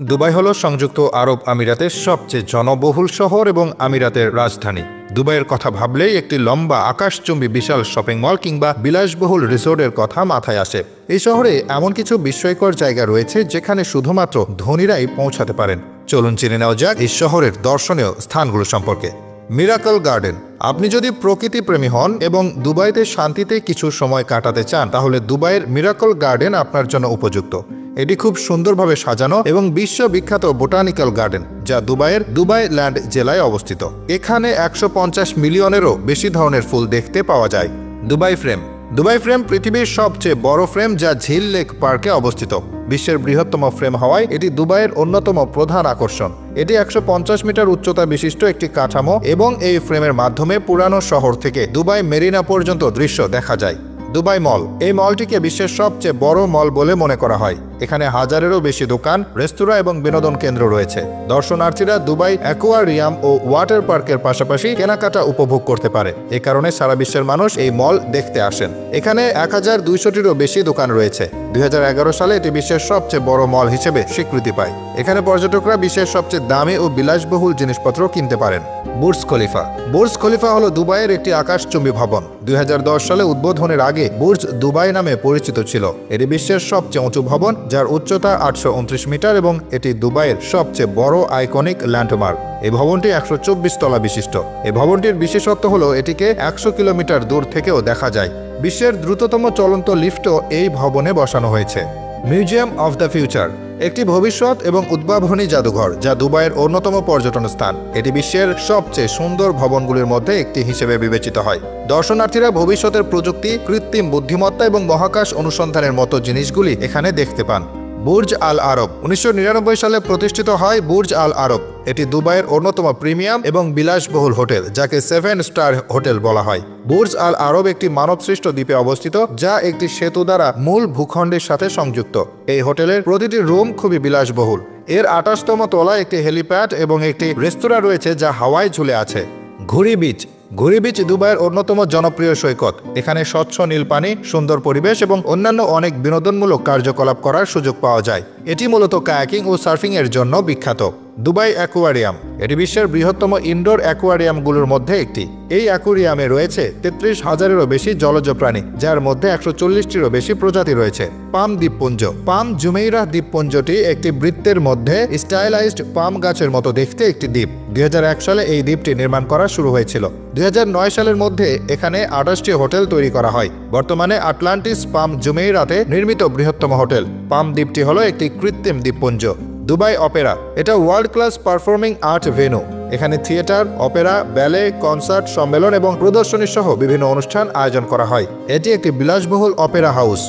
Dubai হল সংযুক্ত আরব আমিরাতের সবচেয়ে জনবহুল শহর এবং আমিরাতের রাজধানী। দুবাইয়ের কথা ভাবলেই একটি লম্বা আকাশচুম্বী বিশাল শপিং মল কিংবা বিলাসবহুল রিসোর্টের কথা মাথায় আসে। এই শহরে এমন কিছু বিস্ময়কর জায়গা রয়েছে যেখানে শুধুমাত্র ধনীরাই পৌঁছাতে পারেন। চলুন জেনে নেওয়া যাক এই শহরের দর্শনীয় স্থানগুলো সম্পর্কে। Miracle garden. আপনি যদি প্রকৃতি প্রেমী হন এবং দুবাইতে শান্তিতে কিছু সময় কাটাতে চান তাহলে দুবাইয়ের মিরাকল গার্ডেন আপনার জন্য উপযুক্ত। এটি খুব সুন্দরভাবে সাজানো এবং বিশ্ববিখ্যাত বোটানিক্যাল গার্ডেন, যা দুবাইয়ের দুবাই ল্যান্ড জেলায় অবস্থিত। এখানে 150 মিলিয়নেরও বেশি ধরনের ফুল দেখতে পাওয়া যায়। Dubai frame. দুবাই ফ্রেম পৃথিবীর সবচেয়ে বড় ফ্রেম, যা ঝিল লেক পার্কে অবস্থিত। বিশ্বের বৃহত্তম ফ্রেম হওয়ায় এটি দুবাইয়ের অন্যতম প্রধান আকর্ষণ। এটি 150 মিটার উচ্চতা বিশিষ্ট একটি কাঠামো এবং এই ফ্রেমের মাধ্যমে পুরানো শহর থেকে দুবাই মেরিনা পর্যন্ত দৃশ্য দেখা যায়। দুবাই মল। এই মলটিকে বিশ্বের সবচেয়ে বড় মল বলে মনে করা হয়। এখানে হাজারেরও বেশি দোকান, রেস্তোরাঁ এবং বিনোদন কেন্দ্র রয়েছে। দর্শনার্থীরা দুবাই অ্যাকোয়ারিয়াম ও ওয়াটার পার্কের পাশাপাশি কেনাকাটা উপভোগ করতে পারে। এ কারণে সারা বিশ্বের মানুষ এই মল দেখতে আসেন। এখানে 1200টিরও বেশি দোকান রয়েছে। 2011 সালে এটি বিশ্বের সবচেয়ে বড় মল হিসেবে স্বীকৃতি পায়। এখানে পর্যটকরা বিশ্বের সবচেয়ে দামি ও বিলাসবহুল জিনিসপত্র কিনতে পারেন। Burj Khalifa. বুর্জ খলিফা হলো দুবাইয়ের একটি আকাশচুম্বী ভবন। 2010 সালে উদ্বোধনের আগে বুর্জ দুবাই নামে পরিচিত ছিল। এটি বিশ্বের সবচেয়ে উঁচু ভবন, যার উচ্চতা 829 মিটার এবং এটি দুবাইয়ের সবচেয়ে বড় আইকনিক ল্যান্ডমার্ক। এই ভবনটি 124 তলা বিশিষ্ট। এই ভবনটির বিশেষত্ব হলো এটিকে 100 কিলোমিটার দূর থেকেও দেখা যায়। বিশ্বের দ্রুততম চলন্ত লিফটও এই ভবনে বসানো হয়েছে। Museum of the future. একটি ভবিষ্যৎ এবং উদ্ভাবনী জাদুঘর, যা দুবাইয়ের অন্যতম পর্যটন স্থান। এটি বিশ্বের সবচেয়ে সুন্দর ভবনগুলির মধ্যে একটি হিসেবে বিবেচিত হয়। দর্শনার্থীরা ভবিষ্যতের প্রযুক্তি, কৃত্রিম বুদ্ধিমত্তা এবং মহাকাশ অনুসন্ধানের মতো জিনিসগুলি এখানে দেখতে পান। বুর্জ আল আরব। 1999 সালে প্রতিষ্ঠিত হয় বুর্জ আল আরব। এটি দুবাইয়ের অন্যতম প্রিমিয়াম এবং বিলাসবহুল হোটেল, যাকে 7 স্টার হোটেল বলা হয়। বুর্জ আল আরব একটি মানবসৃষ্ট দ্বীপে অবস্থিত, যা একটি সেতু দ্বারা মূল ভূখণ্ডের সাথে সংযুক্ত। এই হোটেলের প্রতিটি রুম খুবই বিলাসবহুল। এর 28তম তলায় একটি হেলিপ্যাড এবং একটি রেস্তোরাঁ রয়েছে, যা হাওয়ায় ঝুলে আছে। ঘুরি বিচ। ঘুরি বিচ দুবাইয়ের অন্যতম জনপ্রিয় সৈকত। এখানে স্বচ্ছ নীল পানি, সুন্দর পরিবেশ এবং অন্যান্য অনেক বিনোদনমূলক কার্যকলাপ করার সুযোগ পাওয়া যায়। এটি মূলত কায়াকিং ও সার্ফিং এর জন্য বিখ্যাত। Dubai aquarium. এটি বিশ্বের বৃহত্তম ইনডোর অ্যাকোয়ারিয়ামগুলোর মধ্যে একটি। এই অ্যাকোয়ারিয়ামে রয়েছে 33,000-এরও বেশি জলজ প্রাণী, যার মধ্যে 140টিরও বেশি প্রজাতি রয়েছে। পাম দ্বীপপুঞ্জ। পাম জুমেইরা দ্বীপপুঞ্জটি একটি বৃত্তের মধ্যে স্টাইলাইজড পাম গাছের মতো দেখতে একটি দ্বীপ। 2001 সালে এই দ্বীপটি নির্মাণ করা শুরু হয়েছিল। 2009 সালের মধ্যে এখানে 28টি হোটেল তৈরি করা হয়। বর্তমানে আটলান্টিস পাম জুমেইরাতে নির্মিত বৃহত্তম হোটেল। পাম দ্বীপটি হলো একটি কৃত্রিম দ্বীপপুঞ্জ। Dubai opera. এটা world class performing art venue. এখানে থিয়েটার, অপেরা, ব্যালে, কনসার্ট, সম্মেলন এবং প্রদর্শনী সহ বিভিন্ন অনুষ্ঠান আয়োজন করা হয়। এটি একটি বিলাসবহুল অপেরা হাউস।